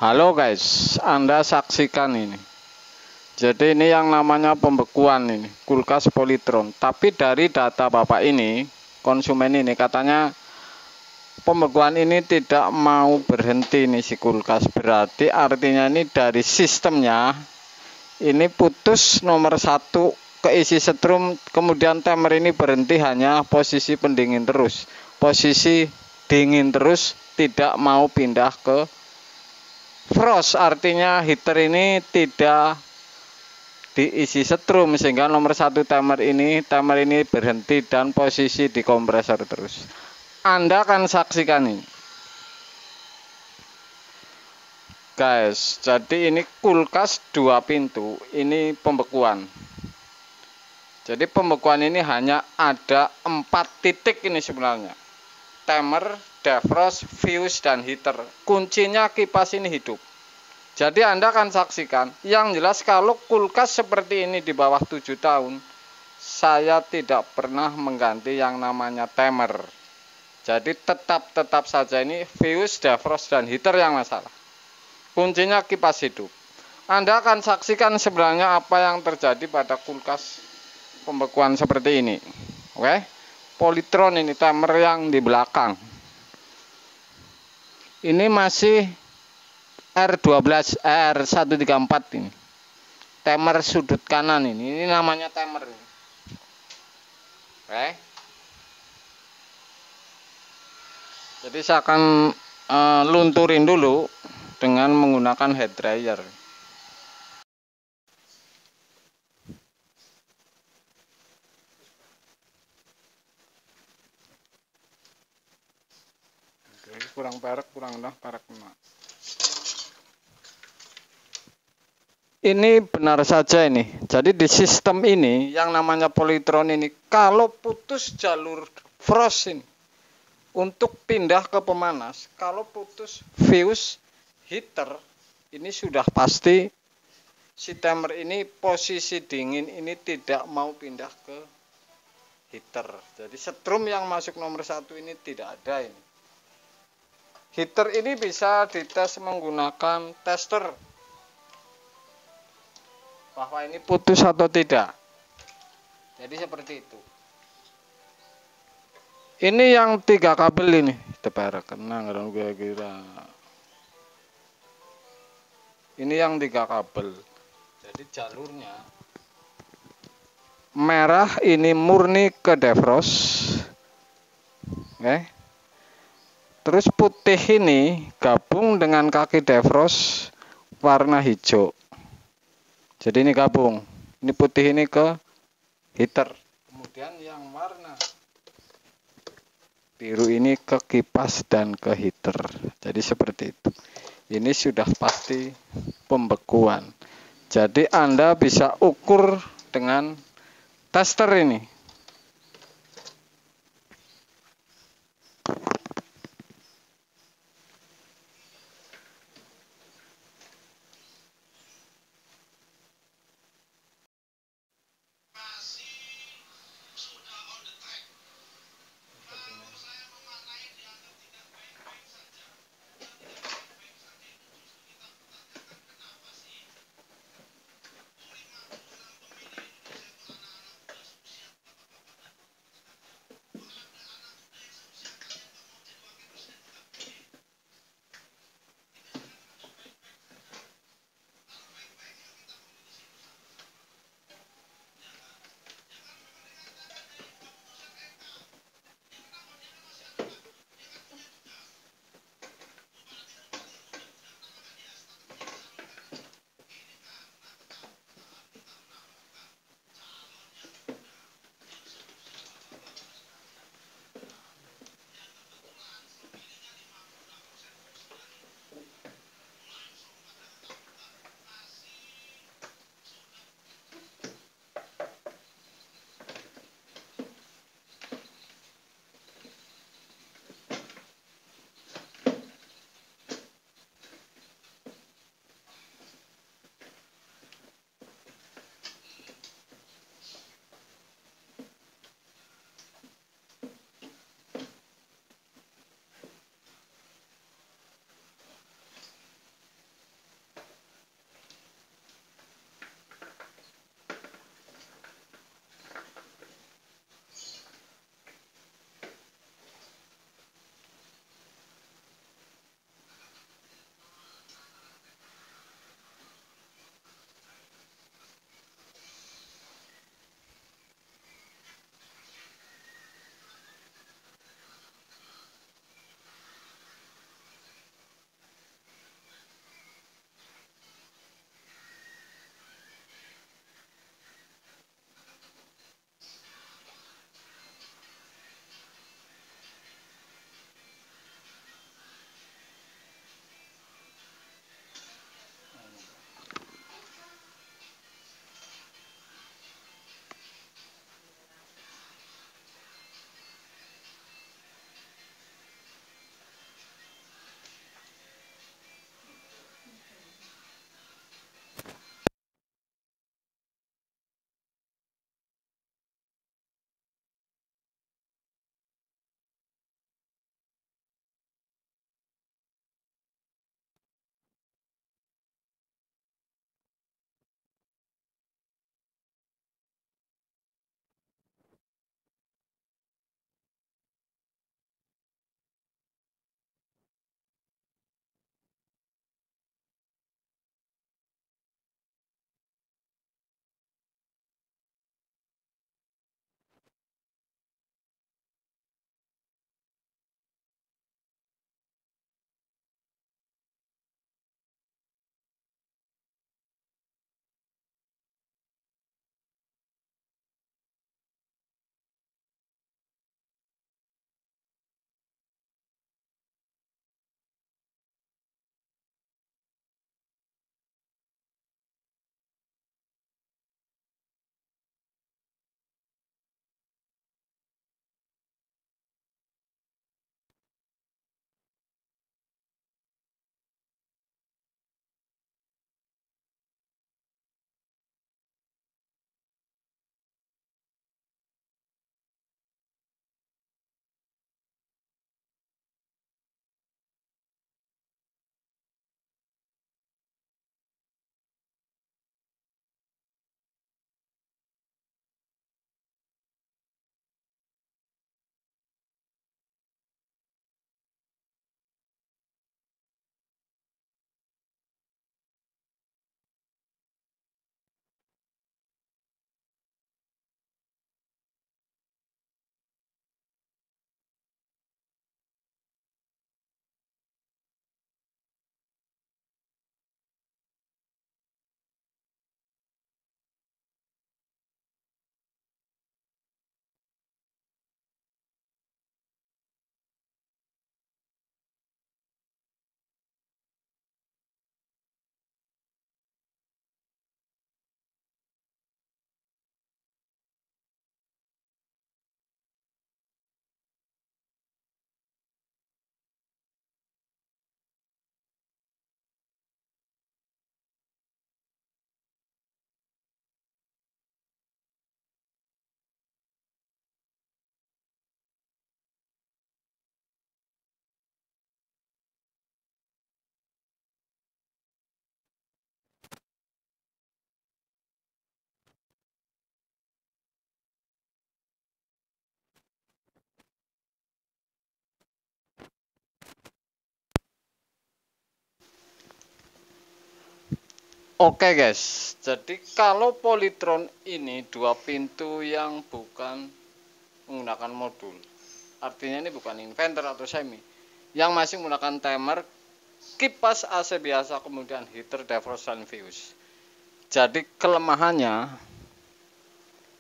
Halo guys, Anda saksikan ini. Jadi ini yang namanya pembekuan ini, kulkas Polytron. Tapi dari data Bapak ini, konsumen ini katanya pembekuan ini tidak mau berhenti nih si kulkas. Berarti artinya ini dari sistemnya ini putus nomor 1 keisi setrum, kemudian timer ini berhenti hanya posisi pendingin terus. Posisi dingin terus, tidak mau pindah ke frost, artinya heater ini tidak diisi setrum sehingga nomor 1 timer ini berhenti dan posisi di kompresor terus. Anda akan saksikan ini guys. Jadi ini kulkas 2 pintu, ini pembekuan. Jadi pembekuan ini hanya ada 4 titik ini sebenarnya: timer, defrost, fuse, dan heater. Kuncinya kipas ini hidup. Jadi Anda akan saksikan, yang jelas kalau kulkas seperti ini di bawah 7 tahun, saya tidak pernah mengganti yang namanya timer. Jadi tetap saja ini fuse, defrost, dan heater yang masalah. Kuncinya kipas hidup. Anda akan saksikan sebenarnya apa yang terjadi pada kulkas pembekuan seperti ini. Oke, Polytron ini timer yang di belakang. Ini masih R12 R134 ini. Timer sudut kanan ini namanya timer ini. Oke. Jadi saya akan lunturin dulu dengan menggunakan head dryer. Oke, kurang perak, perak. Ini benar saja ini. Jadi di sistem ini yang namanya Polytron ini, kalau putus jalur frost ini untuk pindah ke pemanas, kalau putus fuse heater, ini sudah pasti si timer ini posisi dingin ini tidak mau pindah ke heater. Jadi setrum yang masuk nomor 1 ini tidak ada ini. Heater ini bisa dites menggunakan tester bahwa ini putus atau tidak. Jadi seperti itu. Ini yang 3 kabel ini, tebar kenang kira-kira. Ini yang 3 kabel. Jadi jalurnya merah ini murni ke defrost. Oke. Terus putih ini gabung dengan kaki defrost warna hijau. Jadi ini gabung. Ini putih ini ke heater. Kemudian yang warna biru ini ke kipas dan ke heater. Jadi seperti itu. Ini sudah pasti pembekuan. Jadi Anda bisa ukur dengan tester ini. Oke guys, jadi kalau Polytron ini dua pintu yang bukan menggunakan modul, artinya ini bukan inverter atau semi, yang masih menggunakan timer, kipas AC biasa, kemudian heater, defrost, dan fuse. Jadi kelemahannya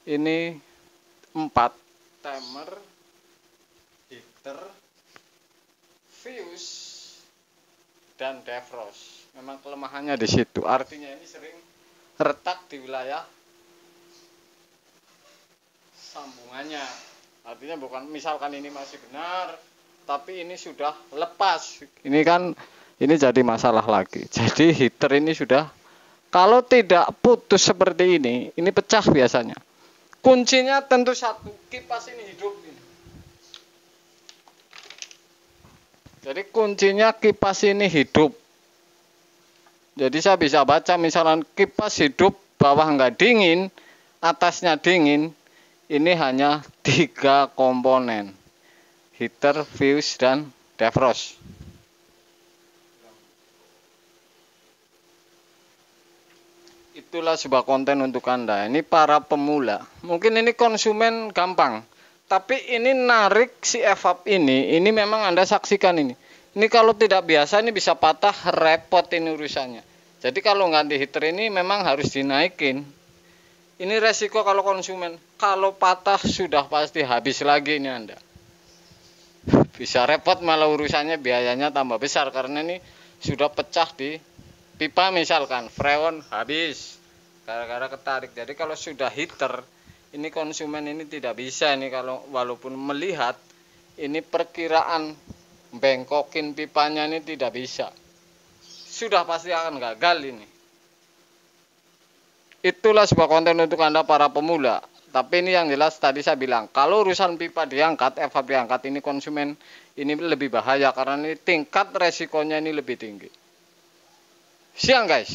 ini 4, timer, heater, fuse, dan defrost. Memang kelemahannya di situ. Artinya ini sering retak di wilayah sambungannya. Artinya bukan misalkan ini masih benar, tapi ini sudah lepas. Ini kan ini jadi masalah lagi. Jadi heater ini sudah, kalau tidak putus seperti ini pecah biasanya. Kuncinya tentu satu, kipas ini hidup ini. Jadi kuncinya kipas ini hidup. Jadi saya bisa baca misalkan kipas hidup, bawah nggak dingin, atasnya dingin. Ini hanya 3 komponen, heater, fuse, dan defrost. Itulah sebuah konten untuk Anda. Ini para pemula. Mungkin ini konsumen gampang, tapi ini narik si evap ini memang Anda saksikan ini. Ini kalau tidak biasa ini bisa patah, repot ini urusannya. Jadi kalau ganti heater ini memang harus dinaikin. Ini resiko kalau konsumen. Kalau patah sudah pasti habis lagi ini Anda. Bisa repot malah urusannya, biayanya tambah besar karena ini sudah pecah di pipa misalkan. Freon habis gara-gara ketarik. Jadi kalau sudah heater, ini konsumen ini tidak bisa ini kalau walaupun melihat ini perkiraan bengkokin pipanya ini tidak bisa. Sudah pasti akan gagal ini. Itulah sebuah konten untuk Anda para pemula. Tapi ini yang jelas tadi saya bilang, kalau urusan pipa diangkat, evap diangkat, ini konsumen ini lebih bahaya karena ini tingkat resikonya ini lebih tinggi. Siang guys.